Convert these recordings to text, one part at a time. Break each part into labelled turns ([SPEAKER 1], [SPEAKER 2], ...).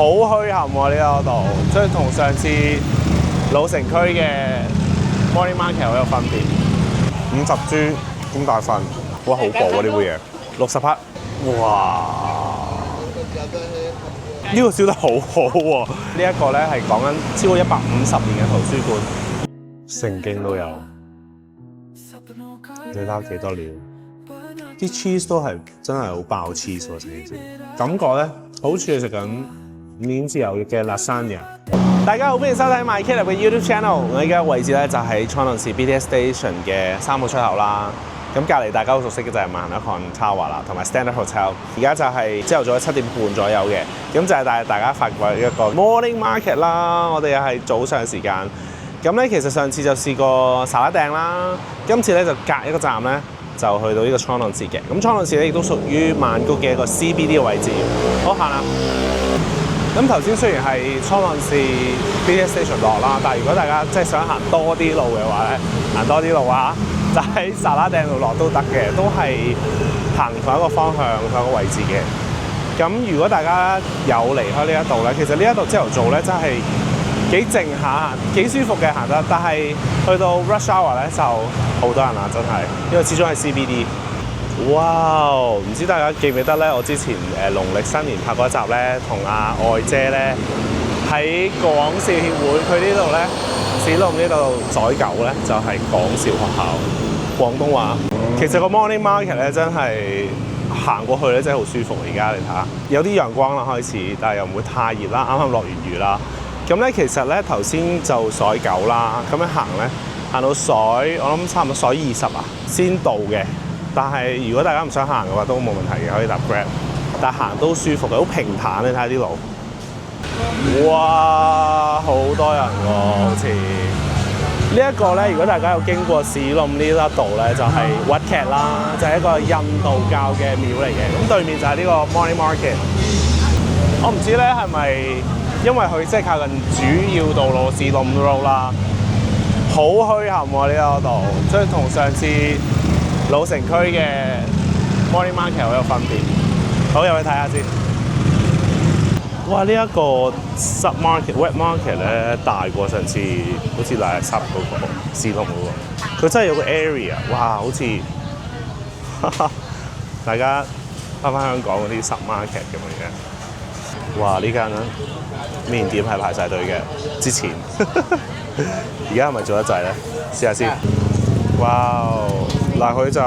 [SPEAKER 1] 好墟冚喎呢個度，即係同上次老城區嘅 Morning Market 好有分別。50豬咁大份，哇好薄喎呢杯嘢，60克，哇！呢個燒得好好喎，呢一個咧係講緊超過150年嘅圖書館，聖經都有，你睇下幾多料，啲 cheese 都係真係好爆 cheese 喎，成件事感覺咧好似食緊5年之後嘅 lasagna。大家好，歡迎收睇 MyKilab 嘅 YouTube channel。我而家位置咧就喺創頓市 BTS Station 嘅3號出口啦。咁隔離大家好熟悉嘅就係萬達 Tower 啦，同埋 Standard Hotel。而家就係朝頭早7點半左右嘅，咁就係帶大家發掘一個 Morning Market 啦。我哋又係早上時間。咁咧其實上次就試過沙拉訂啦，今次咧就隔一個站咧就去到呢個創頓市嘅。咁創頓市咧亦都屬於曼谷嘅一個 CBD 嘅位置。好行啦。咁頭先雖然係創頓市 BTS Station 落啦，但係如果大家即係想行多啲路嘅話咧，行多啲路啊，就喺沙拉訂度落都得嘅，都係行同一個方向同一個位置嘅。咁如果大家有離開呢一度咧，其實呢一度朝頭早咧真係幾靜下，幾舒服嘅行得，但係去到 rush hour 咧就好多人啦，真係，因為始終係 CBD。哇！唔知大家記唔記得咧？我之前農曆新年拍嗰集咧，同阿愛姐咧喺港視協會，佢呢度咧史隆呢度宰狗咧，就係港視學校廣東話。其實個 morning market 咧真係行過去咧真係好舒服。而家你睇下，有啲陽光啦開始，但係又唔會太熱啦。啱啱落完雨啦。咁咧其實咧頭先就宰狗啦，咁樣行咧行到水，我諗差唔多水20啊先到嘅。但係如果大家唔想行嘅話，都冇問題嘅，可以搭 Grab。但係行都舒服嘅，好平坦，你睇下啲路。哇，好多人喎，好似呢一個咧。如果大家有經過史隆呢一度咧，就係 Wat Cat 啦，就係一個印度教嘅廟嚟嘅。咁對面就係呢個 Morning Market。我唔知咧係咪因為佢即係靠近主要道路史隆 Road 啦，好墟冚喎呢個度，即係同上次老城區嘅 Morning Market 好有分別，好入去睇下先。哇！呢、一個 Sub Market、Wet Market 咧大過上次好似賴濕嗰個士隆嗰個，佢真係有個 area， 哇！好似大家翻香港嗰啲 Sub Market 咁樣嘅。哇！呢間麵店係排晒隊嘅，之前而家係咪做得滯咧？試下先。哇！嗱，佢就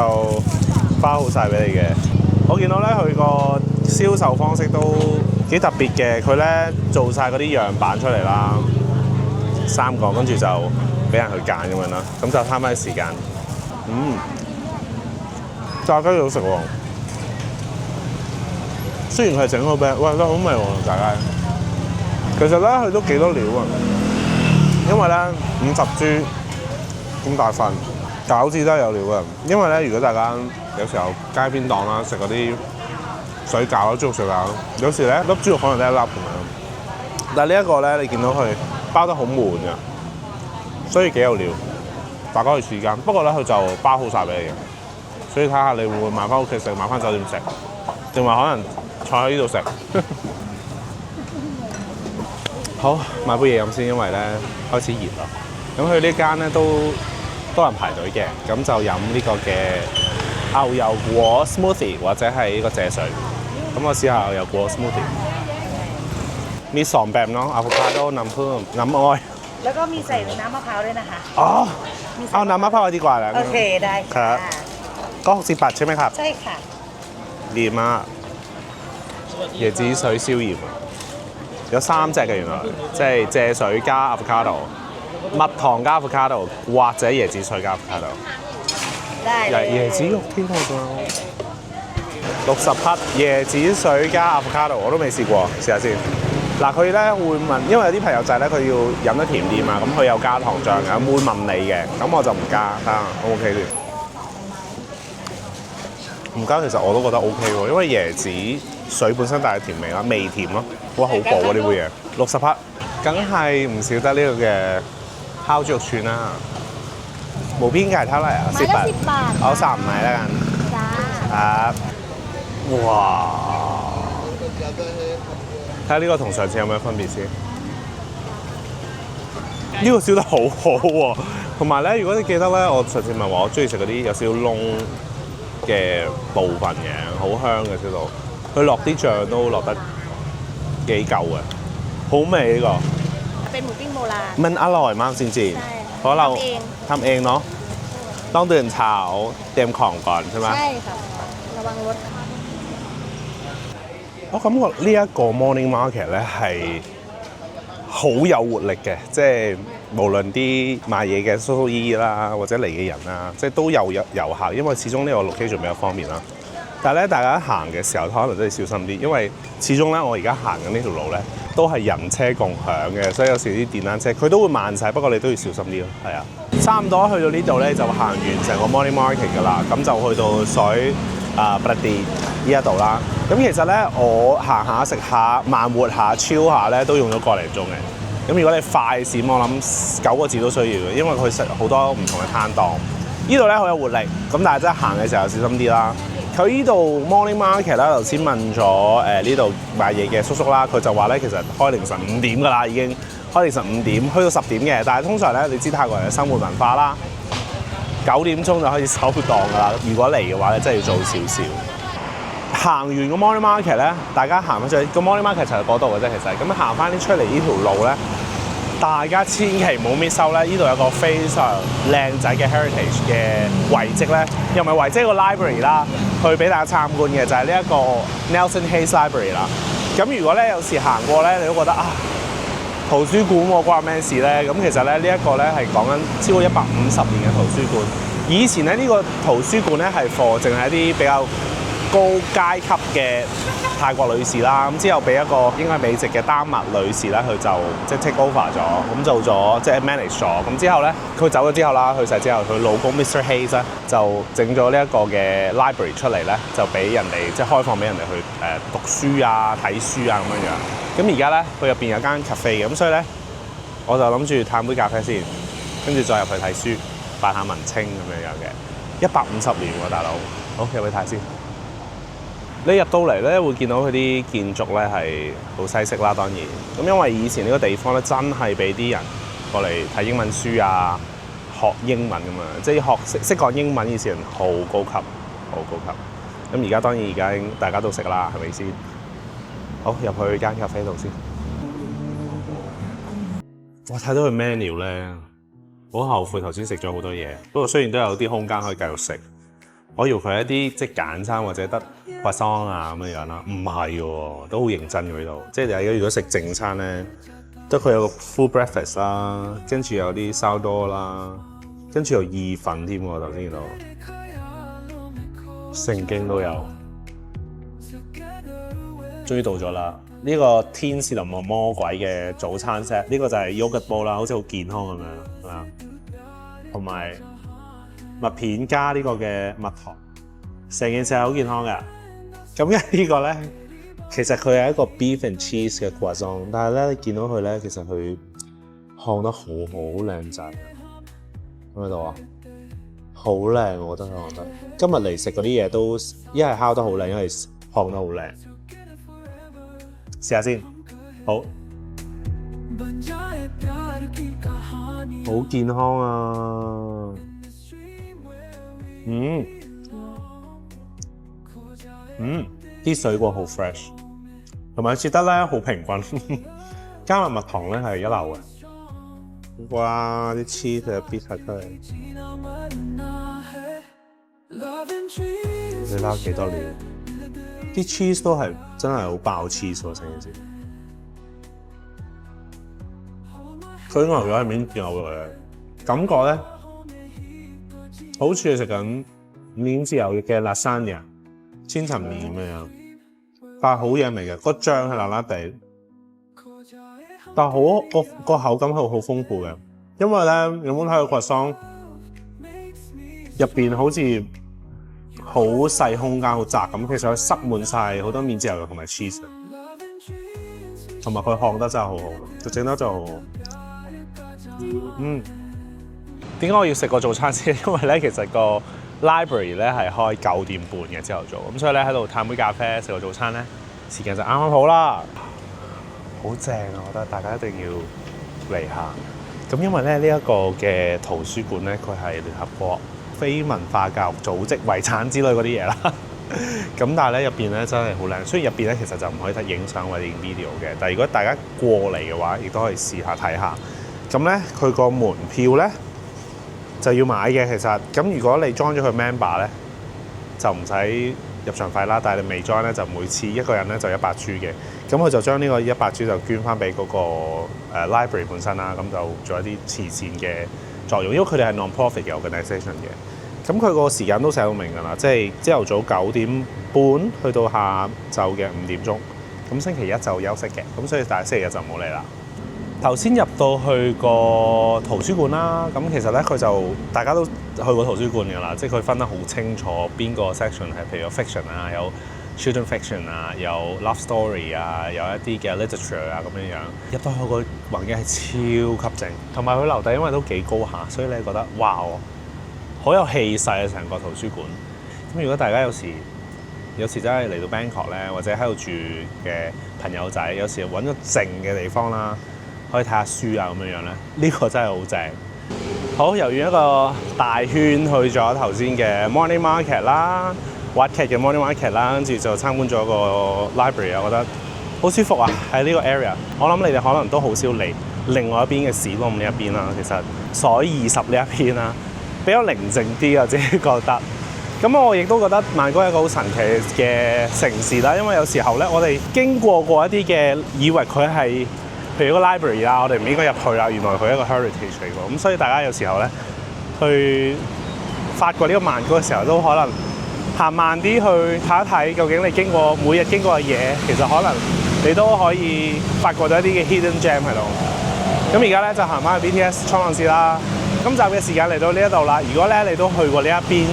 [SPEAKER 1] 包好晒俾你嘅。我見到咧，佢個銷售方式都幾特別嘅。佢咧做晒嗰啲樣板出嚟啦，3個，跟住就俾人去揀咁樣啦。咁就慳翻啲時間。炸雞好食喎。雖然佢係整好餅，喂，都好味喎，炸雞。其實咧，佢都幾多料啊。因為咧50豬咁大份。餃子都係有料嘅，因為咧，如果大家有時候街邊檔啦，食嗰啲水餃啦、豬肉水餃，有時咧粒豬肉可能得一粒咁樣，但係呢一個咧，你見到佢包得好滿嘅，所以幾有料。大家可以試間，不過咧佢就包好晒俾你嘅，所以睇下你會唔會買翻屋企食，買翻酒店食，定話可能坐喺呢度食。好，買杯嘢飲先，因為咧開始熱啦。咁佢呢間咧都多人排隊嘅，咁就飲呢個嘅牛油果 smoothie 或者係呢個蔗水。咁我試下牛油果 smoothie。มี2แบบเนาะ avocado น้ำผึ้งน้ำอ้อย
[SPEAKER 2] แล้วก็มีใส่น้ำมะพร้าวด้วยนะคะ
[SPEAKER 1] อ๋อเอาน้ำมะพร้าวดีกว่าแล้ว
[SPEAKER 2] โอเคได้
[SPEAKER 1] ครั
[SPEAKER 2] ค่ะ
[SPEAKER 1] บก็60 บาทใช่ไหมครับ
[SPEAKER 2] ใช่ค่ะ
[SPEAKER 1] ดีมาก椰子水燒鹽啊，有3隻嘅原來，即係蔗水加 avocado。蜜糖加 avocado 或者椰子水加 avocado。
[SPEAKER 2] ได้เลย
[SPEAKER 1] 椰子肉添喎，仲有60克椰子水加 avocado， 我都未試過，試下先。嗱，佢咧會問，因為有啲朋友仔咧佢要飲得甜啲嘛，咁佢有加糖漿嘅，會問你嘅，咁我就唔加，得 OK 嘅。唔加其實我都覺得 OK 喎，因為椰子水本身帶甜味啦，微甜咯。哇，好薄喎呢杯嘢，60克，梗係唔少得呢個嘅烤豬肉串啦。หมูปิ้งไก่เท่าไหร่อ่ะ10 บาท
[SPEAKER 2] 10 บาท
[SPEAKER 1] เอา3 ไม้แล้วกัน
[SPEAKER 2] จ้า
[SPEAKER 1] ครับว้าว睇下呢個同上次有咩分別先。呢個燒得好好喎，同埋咧，如果你記得咧，我上次咪話我中意食嗰啲有少少窿嘅部分嘅，好香嘅燒到。佢落啲醬都落得幾夠嘅，好味呢個。
[SPEAKER 2] เป็นหมูปิ้งโบราณ
[SPEAKER 1] มันอร่อยมากจริง
[SPEAKER 2] ใช่
[SPEAKER 1] ๆ เพราะเราทำเองเนาะต้องตื่นเช้าเตรียมของก่อนใช่ไหม
[SPEAKER 2] ใช่ค่ะระวังรถ
[SPEAKER 1] 我感覺呢一個 morning market 咧係好有活力嘅，即係無論啲賣嘢嘅叔叔姨姨啦，或者嚟嘅人啦，即係都有遊客，因為始終呢個 location 比較方便啦。但係咧，大家行嘅時候可能都要小心啲，因為始終咧我而家行緊呢條路咧都係人車共享嘅，所以有時啲電單車佢都會慢駛，不過你都要小心啲咯。係啊，差唔多去到呢度咧就行完成個 morning market 㗎啦，咁就去到水Prati 呢一度啦。咁其實咧，我行下食下慢活下超下咧，都用咗個零鐘嘅。咁如果你快閃，我諗9個字都需要嘅，因為佢食好多唔同嘅攤檔。呢度咧好有活力，咁但係真係行嘅時候小心啲啦。佢呢度 morning market 啦，頭先問咗呢度買嘢嘅叔叔啦，佢就話咧其實開凌晨5點㗎啦，已經開凌晨5點，去到10點嘅。但係通常咧，你知泰國人嘅生活文化啦，9點鐘就開始收檔㗎啦。如果嚟嘅話咧，真係要早少少。行完個 morning market 咧，大家行翻出去個 morning market 就係嗰度嘅啫，其實咁行翻啲出嚟呢條路咧，大家千祈唔好 miss 收咧。呢度有個非常靚仔嘅 heritage 嘅遺跡咧，又唔係遺跡，一個 library 啦，去俾大家參觀嘅就係呢一個 Nelson Hayes Library 啦。咁如果咧有時行過咧，你都覺得啊圖書館喎關咩事咧？咁其實咧呢一個咧係講緊超過150年嘅圖書館。以前咧呢個圖書館咧係淨係一啲比較高階級嘅泰國女士啦，咁之後俾一個應該係美籍嘅丹麥女士咧，佢就即係 take over 咗，咁做咗即係 manage 咗。咁之後咧，佢走咗之後啦，去世之後，佢老公 Mr. Hayes 咧就整咗呢一個嘅 library 出嚟咧，就俾人哋即係開放俾人哋去讀書啊、睇書啊咁樣樣。咁而家咧，佢入邊有間 cafe 嘅，咁所以咧，我就諗住嘆杯咖啡先，跟住再入去睇書，扮下文青咁樣樣嘅。150年喎，大佬，好入去睇先。你入到嚟咧，會見到佢啲建築咧係好西式啦，當然。咁因為以前呢個地方咧，真係俾啲人過嚟睇英文書啊、學英文咁樣，即係識講英文以前好高級，好高級。咁而家當然大家都識啦，係咪先？好，入去間咖啡度先。我睇到佢 menu 咧，好後悔頭先食咗好多嘢。不過雖然都有啲空間可以繼續食。我以為佢係一啲即係簡餐或者得croissant啊咁樣啦，唔係喎，都好認真嘅呢度。即係大家如果食正餐咧，得佢有個 full breakfast 啦，跟住有啲燒多啦，跟住有意粉添喎，頭先見到聖經都有。終於到咗啦！呢個天使同魔鬼嘅早餐 set， 呢個就係 yogurt bowl 啦，好似好健康咁樣，係嘛？同埋麥片加呢個嘅蜜糖，成件事係好健康嘅。咁呢個咧，其實佢係一個 beef and cheese 嘅 croissant， 但係咧你見到佢咧，其實佢烘得好靚仔，喺度啊，好靚，我覺得烘得。今日嚟食嗰啲嘢都一係烤得好靚，一係烘得好靚。試下先，好，好健康啊！啲水果好 fresh， 同埋切得咧好平均，加埋蜜糖咧係一流嘅。哇！啲 cheese 佢逼晒出嚟，你撈幾多料？啲 cheese 都係真係好爆 cheese 喎，成件事。佢牛肉係面牛肉嘅感覺咧，好似係食緊免治牛肉嘅 lasagna 千層麵咁樣，但係好嘢味嘅，個醬係辣辣地，但係好個口感係好豐富嘅。因為咧，有冇睇過 croissant 入邊好似好細空間，好窄咁，其實佢塞滿晒好多免治牛肉同埋 cheese， 同埋佢烘得真係好好，佢整得真係好好。點解我要食個早餐先？因為咧，其實個 library 咧係開9點半嘅朝頭早，咁所以咧喺度嘆杯咖啡食個早餐咧，時間就啱啱好啦。好正啊！我覺得大家一定要嚟下。咁因為咧呢一個嘅圖書館咧，佢係聯合國非文化教育組織遺產之類嗰啲嘢啦。咁但係咧入邊咧真係好靚，雖然入邊咧其實就唔可以得影相或者影 video 嘅，但係如果大家過嚟嘅話，亦都可以試下睇下。咁咧佢個門票咧就要買嘅，其實咁如果你裝咗佢 member 咧就唔使入場費啦，但係你未 join咧就每次一個人咧就100銖嘅，咁佢就將呢個100銖就捐翻俾嗰個library 本身啦，咁就做一啲慈善嘅作用，因為佢哋係 non-profit 嘅 organisation 嘅。咁佢個時間都寫到明㗎啦，即係朝頭早9點半去到下晝嘅5點鐘，咁星期一就休息嘅，咁所以但係星期日就唔好嚟啦。頭先入到去個圖書館啦，咁其實咧佢就大家都去過圖書館㗎啦，即係佢分得好清楚邊個 section 係譬如有 fiction 啊，有 children fiction 啊，有 love story 啊，有一啲嘅 literature 啊咁樣樣。入到去個環境係超級靜，同埋佢樓底因為都幾高下，所以你覺得哇好有氣勢啊！成個圖書館。咁如果大家有時真係嚟到 Bangkok 咧，或者喺度住嘅朋友仔，有時揾個靜嘅地方啦，可以睇下書啊咁樣樣咧，呢個真係好正。好，遊完一個大圈去咗頭先嘅 Morning Market 啦，Wat Ket 嘅 Morning Market 啦，跟住就參觀咗個 library 啊，我覺得好舒服啊！喺呢個 area， 我諗你哋可能都好少嚟另外一邊嘅市隆呢一邊啦。其實所20呢一邊啦，比較寧靜啲啊，自己覺得。咁我亦都覺得曼谷係一個好神奇嘅城市啦，因為有時候咧，我哋經過一啲嘅，以為佢係譬如個 library 啦，我哋唔應該入去啦，原來佢係一個 heritage 嚟㗎。咁所以大家有時候咧去發掘呢個曼谷嘅時候，都可能行慢啲去睇一睇，究竟你每日經過嘅嘢，其實可能你都可以發掘到一啲嘅 hidden gem 喺度。咁而家咧就行翻去 BTS 蒼浪市啦。今集嘅時間嚟到呢一度啦。如果咧你都去過呢一邊，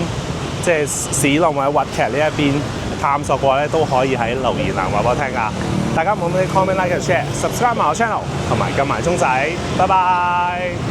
[SPEAKER 1] 即係市隆或者Wat Ket呢一邊探索過咧，都可以喺留言欄話俾我聽㗎。大家冇咩 comment、like、share、subscribe 埋我 channel， 同埋撳埋鐘仔。拜拜。